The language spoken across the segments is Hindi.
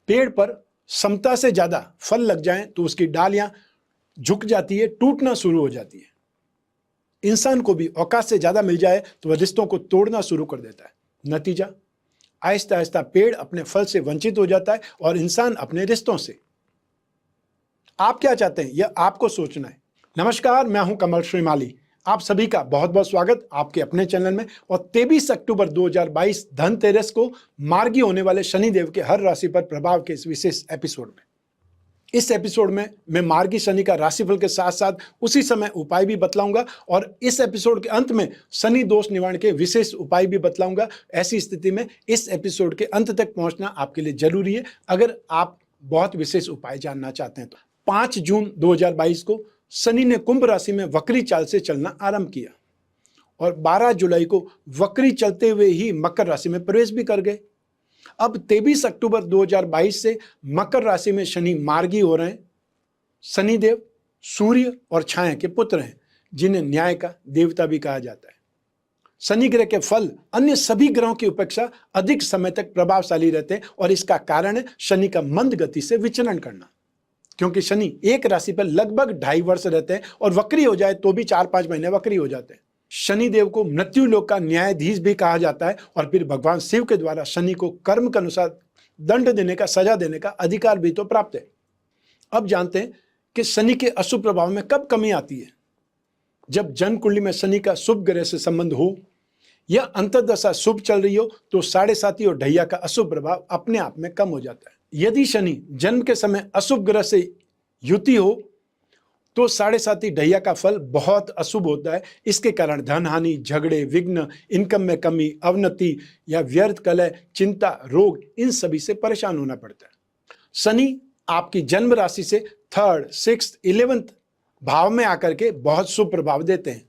पेड़ पर क्षमता से ज्यादा फल लग जाएं तो उसकी डालियां झुक जाती है, टूटना शुरू हो जाती है। इंसान को भी औकात से ज्यादा मिल जाए तो वह रिश्तों को तोड़ना शुरू कर देता है। नतीजा, आहिस्ता आहिस्ता पेड़ अपने फल से वंचित हो जाता है और इंसान अपने रिश्तों से। आप क्या चाहते हैं, यह आपको सोचना है। नमस्कार, मैं हूं कमल श्रीमाली। आप सभी का बहुत बहुत स्वागत आपके अपने चैनल में। और 23 अक्टूबर 2022 धनतेरस को मार्गी होने वाले शनिदेव के हर राशि पर प्रभाव के इस विशेष एपिसोड में, इस एपिसोड में मैं मार्गी शनि का राशिफल के साथ साथ उसी समय उपाय भी बतलाऊंगा और इस एपिसोड के अंत में शनि दोष निवारण के विशेष उपाय भी बतलाऊंगा। ऐसी स्थिति में इस एपिसोड के अंत तक पहुंचना आपके लिए जरूरी है अगर आप बहुत विशेष उपाय जानना चाहते हैं तो। 5 जून 2022 को शनि ने कुंभ राशि में वक्री चाल से चलना आरंभ किया और 12 जुलाई को वक्री चलते हुए ही मकर राशि में प्रवेश भी कर गए। अब 23 अक्टूबर 2022 से मकर राशि में शनि मार्गी हो रहे हैं। शनिदेव सूर्य और छाया के पुत्र हैं, जिन्हें न्याय का देवता भी कहा जाता है। शनि ग्रह के फल अन्य सभी ग्रहों की अपेक्षा अधिक समय तक प्रभावशाली रहते हैं और इसका कारण है शनि का मंद गति से विचरण करना। क्योंकि शनि एक राशि पर लगभग 2.5 वर्ष रहते हैं और वक्री हो जाए तो भी 4-5 महीने वक्री हो जाते हैं। शनिदेव को मृत्यु लोक का न्यायाधीश भी कहा जाता है और फिर भगवान शिव के द्वारा शनि को कर्म के अनुसार दंड देने का, सजा देने का अधिकार भी तो प्राप्त है। अब जानते हैं कि शनि के अशुभ प्रभाव में कब कमी आती है। जब जन्म कुंडली में शनि का शुभ ग्रह से संबंध हो या अंतर्दशा शुभ चल रही हो तो 7.5 और ढैया का अशुभ प्रभाव अपने आप में कम हो जाता है। यदि शनि जन्म के समय अशुभ ग्रह से युति हो तो 7.5 ढैया का फल बहुत अशुभ होता है। इसके कारण धन हानि, झगड़े, विघ्न, इनकम में कमी, अवनति या व्यर्थ कलह, चिंता, रोग, इन सभी से परेशान होना पड़ता है। शनि आपकी जन्म राशि से 3rd, 6th, 11th भाव में आकर के बहुत शुभ प्रभाव देते हैं।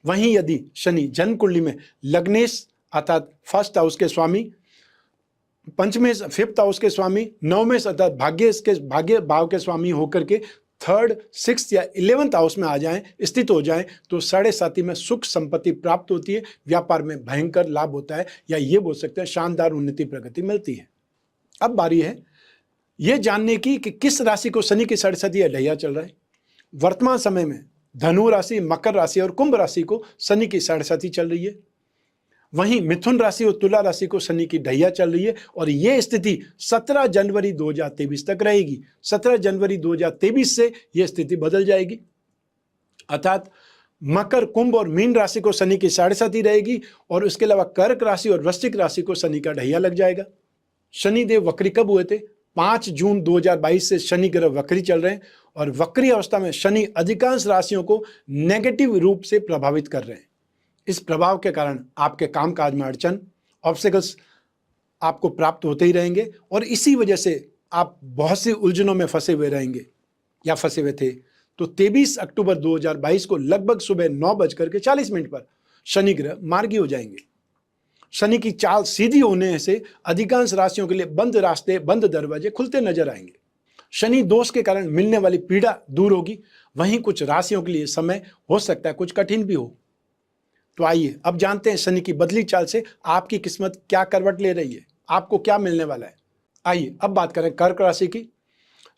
वहीं यदि शनि जन्म कुंडली में लग्नेश अर्थात 1st हाउस के स्वामी, पंचमेश 5th हाउस के स्वामी, नवमेश अर्थात भाग्य भाव के स्वामी होकर के 3rd, 6th या 11th हाउस में आ जाएं, स्थित हो जाएं तो 7.5 में सुख संपत्ति प्राप्त होती है, व्यापार में भयंकर लाभ होता है या ये बोल सकते हैं शानदार उन्नति प्रगति मिलती है। अब बारी है यह जानने की कि किस राशि को शनि की 7.5 या ढैया चल रहा है। वर्तमान समय में धनु राशि, मकर राशि और कुंभ राशि को शनि की 7.5 चल रही है। वहीं मिथुन राशि और तुला राशि को शनि की ढैया चल रही है और यह स्थिति 17 जनवरी 2023 तक रहेगी। 17 जनवरी 2023 से यह स्थिति बदल जाएगी, अर्थात मकर, कुंभ और मीन राशि को शनि की 7.5 रहेगी और उसके अलावा कर्क राशि और वृश्चिक राशि को शनि का ढैया लग जाएगा। शनिदेव वक्री कब हुए थे? 5 जून 2022 से शनि ग्रह वक्री चल रहे हैं और वक्री अवस्था में शनि अधिकांश राशियों को नेगेटिव रूप से प्रभावित कर रहे हैं। इस प्रभाव के कारण आपके कामकाज में अड़चन, ऑब्स्टेकल्स आपको प्राप्त होते ही रहेंगे और इसी वजह से आप बहुत सी उलझनों में फंसे हुए रहेंगे या फंसे हुए थे। तो 23 अक्टूबर 2022 को लगभग सुबह 9:40 पर शनि ग्रह मार्गी हो जाएंगे। शनि की चाल सीधी होने से अधिकांश राशियों के लिए बंद रास्ते, बंद दरवाजे खुलते नजर आएंगे। शनि दोष के कारण मिलने वाली पीड़ा दूर होगी। वहीं कुछ राशियों के लिए समय हो सकता है कुछ कठिन भी हो। तो आइए अब जानते हैं शनि की बदली चाल से आपकी किस्मत क्या करवट ले रही है, आपको क्या मिलने वाला है। आइए अब बात करें कर्क राशि की।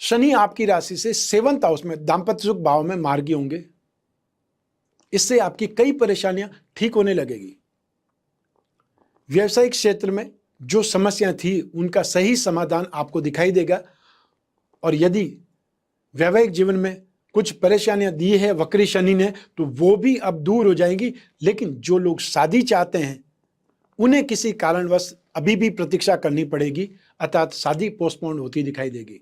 शनि आपकी राशि से 7th हाउस में दाम्पत्य सुख भाव में मार्गी होंगे। इससे आपकी कई परेशानियां ठीक होने लगेगी। व्यवसायिक क्षेत्र में जो समस्याएं थी उनका सही समाधान आपको दिखाई देगा और यदि वैवाहिक जीवन में कुछ परेशानियां दी है वक्री शनि ने तो वो भी अब दूर हो जाएंगी। लेकिन जो लोग शादी चाहते हैं उन्हें किसी कारणवश अभी भी प्रतीक्षा करनी पड़ेगी, अर्थात शादी पोस्टपोन होती दिखाई देगी।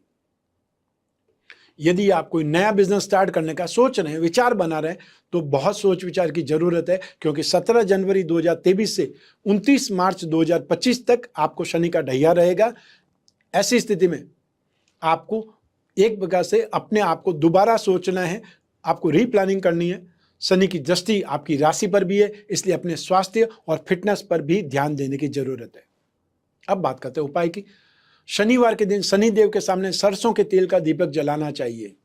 यदि आप कोई नया बिजनेस स्टार्ट करने का सोच रहे हैं, विचार बना रहे हैं तो बहुत सोच विचार की जरूरत है, क्योंकि 17 जनवरी 2023 से 29 मार्च 2025 तक आपको शनि का ढैया रहेगा। ऐसी स्थिति में आपको एक प्रकार से अपने आप को दोबारा सोचना है, आपको रीप्लानिंग करनी है। शनि की दृष्टि आपकी राशि पर भी है, इसलिए अपने स्वास्थ्य और फिटनेस पर भी ध्यान देने की जरूरत है। अब बात करते हैं उपाय की। शनिवार के दिन शनिदेव के सामने सरसों के तेल का दीपक जलाना चाहिए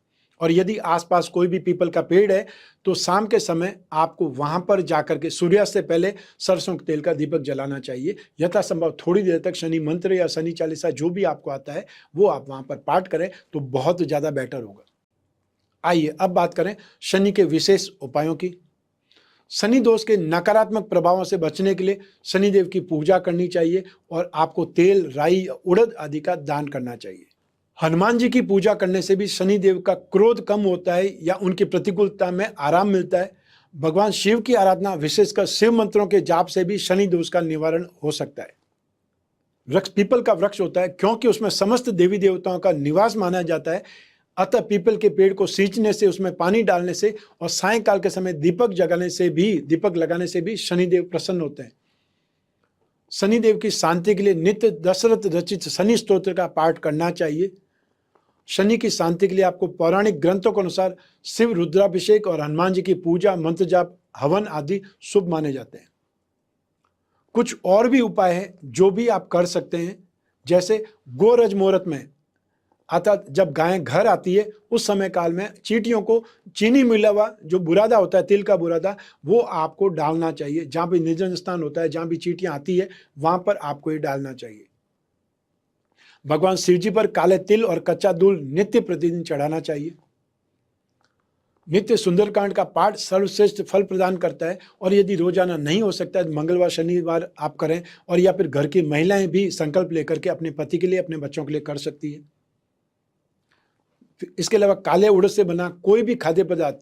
और यदि आसपास कोई भी पीपल का पेड़ है तो शाम के समय आपको वहां पर जाकर के सूर्यास्त से पहले सरसों के तेल का दीपक जलाना चाहिए। यथासंभव थोड़ी देर तक शनि मंत्र या शनि चालीसा जो भी आपको आता है वो आप वहां पर पाठ करें तो बहुत ज्यादा बेटर होगा। आइए अब बात करें शनि के विशेष उपायों की। शनि दोष के नकारात्मक प्रभावों से बचने के लिए शनिदेव की पूजा करनी चाहिए और आपको तेल, राई, उड़द आदि का दान करना चाहिए। हनुमान जी की पूजा करने से भी शनिदेव का क्रोध कम होता है या उनकी प्रतिकूलता में आराम मिलता है। भगवान शिव की आराधना विशेषकर शिव मंत्रों के जाप से भी शनि दोष का निवारण हो सकता है। वृक्ष पीपल का वृक्ष होता है क्योंकि उसमें समस्त देवी देवताओं का निवास माना जाता है। अतः पीपल के पेड़ को सींचने से, उसमें पानी डालने से और सायंकाल के समय दीपक लगाने से भी शनिदेव प्रसन्न होते हैं। शनिदेव की शांति के लिए नित्य दशरथ रचित शनि स्तोत्र का पाठ करना चाहिए। शनि की शांति के लिए आपको पौराणिक ग्रंथों के अनुसार शिव रुद्राभिषेक और हनुमान जी की पूजा, मंत्र जाप, हवन आदि शुभ माने जाते हैं। कुछ और भी उपाय हैं जो भी आप कर सकते हैं, जैसे गोरज मुहूर्त में अर्थात जब गायें घर आती है उस समय काल में चींटियों को चीनी मिला हुआ जो बुरादा होता है, तिल का बुरादा, वो आपको डालना चाहिए। जहां भी निर्जन स्थान होता है, जहां भी चींटियां आती है, वहां पर आपको ये डालना चाहिए। भगवान शिव जी पर काले तिल और कच्चा दूध नित्य प्रतिदिन चढ़ाना चाहिए। नित्य सुंदरकांड का पाठ सर्वश्रेष्ठ फल प्रदान करता है और यदि रोजाना नहीं हो सकता है मंगलवार, शनिवार आप करें, और या फिर घर की महिलाएं भी संकल्प लेकर के अपने पति के लिए, अपने बच्चों के लिए कर सकती है। इसके अलावा काले उड़द से बना कोई भी खाद्य पदार्थ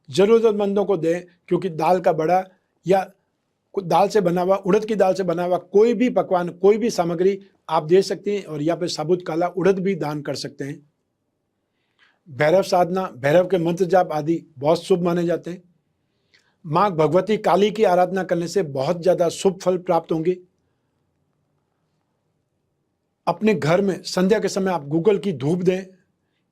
जरूरतमंदों को दें, क्योंकि दाल का बड़ा या दाल से बना हुआ, उड़द की दाल से बना हुआ कोई भी पकवान, कोई भी सामग्री आप दे सकते हैं, और या फिर साबुत काला उड़द भी दान कर सकते हैं। भैरव साधना, भैरव के मंत्र जाप आदि बहुत शुभ माने जाते हैं। मां भगवती काली की आराधना करने से बहुत ज्यादा शुभ फल प्राप्त होंगे। अपने घर में संध्या के समय आप गूगल की धूप दें।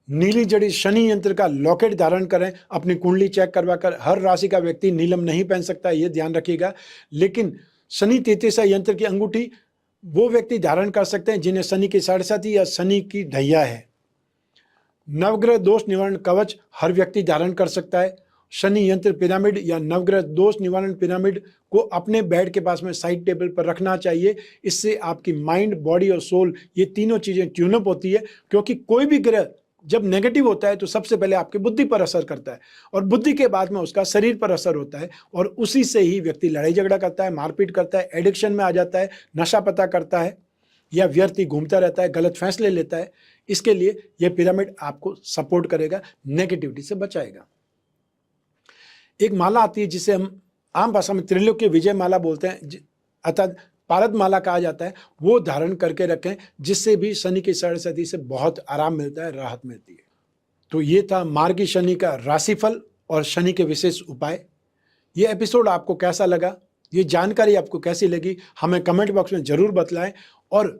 नीली जड़ी शनि यंत्र का लॉकेट धारण करें। अपनी कुंडली चेक करवाकर, हर राशि का व्यक्ति नीलम नहीं पहन सकता, ये ध्यान रखिएगा, लेकिन शनि 33 यंत्र की अंगूठी वो व्यक्ति धारण कर सकते हैं जिन्हें शनि की 7.5 या शनि की ढैया है। नवग्रह दोष निवारण कवच हर व्यक्ति धारण कर सकता है। शनि यंत्र पिरामिड या नवग्रह दोष निवारण पिरामिड को अपने बेड के पास में साइड टेबल पर रखना चाहिए। इससे आपकी माइंड, बॉडी और सोल, ये तीनों चीजें ट्यूनअप होती है, क्योंकि कोई भी ग्रह जब नेगेटिव होता है तो सबसे पहले आपकी बुद्धि पर असर करता है और बुद्धि के बाद में उसका शरीर पर असर होता है, और उसी से ही व्यक्ति लड़ाई झगड़ा करता है, मारपीट करता है, एडिक्शन में आ जाता है, नशा पता करता है या व्यर्थ ही घूमता रहता है, गलत फैसले लेता है। इसके लिए यह पिरामिड आपको सपोर्ट करेगा, नेगेटिविटी से बचाएगा। एक माला आती है जिसे हम आम भाषा में त्रिलोक्य विजय माला बोलते हैं, अर्थात पारद माला कहा जाता है, वो धारण करके रखें, जिससे भी शनि की 7.5 से बहुत आराम मिलता है, राहत मिलती है। तो ये था मार्गी शनि का राशिफल और शनि के विशेष उपाय। ये एपिसोड आपको कैसा लगा, ये जानकारी आपको कैसी लगी, हमें कमेंट बॉक्स में जरूर बतलाएं, और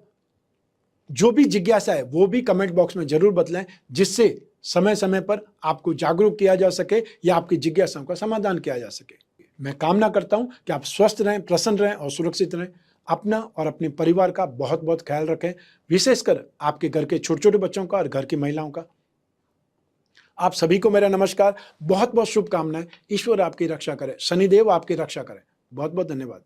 जो भी जिज्ञासा है वो भी कमेंट बॉक्स में जरूर बतलाएं, जिससे समय समय पर आपको जागरूक किया जा सके या आपकी जिज्ञासाओं का समाधान किया जा सके। मैं कामना करता हूं कि आप स्वस्थ रहें, प्रसन्न रहें और सुरक्षित रहें। अपना और अपने परिवार का बहुत बहुत ख्याल रखें, विशेषकर आपके घर के छोटे छोटे बच्चों का और घर की महिलाओं का। आप सभी को मेरा नमस्कार, बहुत बहुत शुभकामनाएं। ईश्वर आपकी रक्षा करे, शनिदेव आपकी रक्षा करें। बहुत बहुत धन्यवाद।